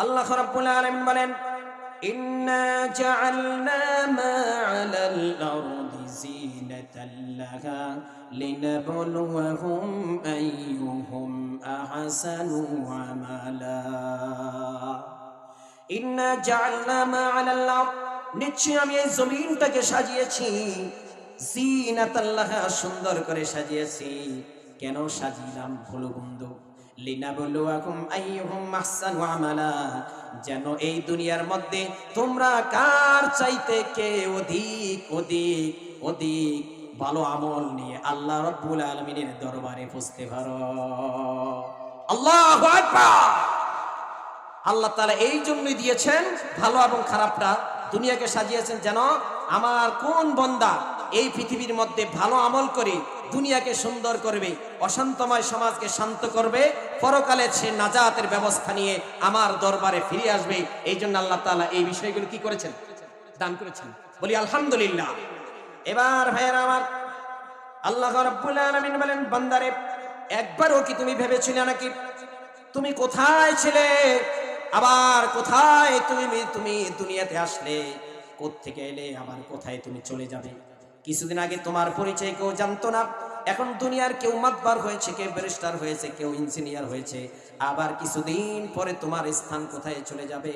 আল্লাহ রাব্বুল আলামিন বলেন, ইন্না জাআলনা মা আলাল আরদি জিনাতাল লাহা লিনাবলুয়াহুম আইয়ুহুম আহসানু আমালা। ইন্না জাআলনা মা আলাল আরদ, নিশ্চয় আমি এই জমিনটাকে সাজিয়েছি জিনাতাল লাহা, সুন্দর করে সাজিয়েছি। কেন সাজিলাম হলো বন্ধু, লিনাবলুয়াকুম আইয়ুহুম আহসানু আমালা, যেন এই দুনিয়ার মধ্যে তোমরা কার চাইতে কে অধিক অধিক অধিক ভালো আমল নিয়ে আল্লাহ রাব্বুল আলামিনের দরবারে পৌঁছতে পারো। আল্লাহু আকবার। আল্লাহ তাআলা এই জন্যই দিয়েছেন ভালো এবং খারাপটা, দুনিয়াকে সাজিয়েছেন যেন আমার কোন বান্দা এই পৃথিবীর মধ্যে ভালো আমল করে দুনিয়াকে সুন্দর করবে, অশান্তময় সমাজকে শান্ত করবে, পরকালে সে নাজাতের ব্যবস্থা নিয়ে আমার দরবারে ফিরে আসবে। এই জন্য আল্লাহ তাআলা এই বিষয়গুলো কি করেছেন, দান করেছেন। বলি আলহামদুলিল্লাহ। এবার ভাইয়েরা আমার, আল্লাহ রাব্বুল আলামিন বলেন, বান্দারে একবারও কি তুমি ভেবেছিলে নাকি তুমি কোথায় ছিলে, আবার কোথায় তুমি দুনিয়াতে আসলে, কোত্থেকে এলে, আবার কোথায় তুমি চলে যাবে? কিছুদিন আগে তোমার পরিচয় কেউ জানতো না, এখন দুনিয়ার কেউ মাতবার হয়েছে, কেউ ব্যারিস্টার হয়েছে, কেউ ইঞ্জিনিয়ার হয়েছে, আবার কিছুদিন পরে তোমার স্থান কোথায় চলে যাবে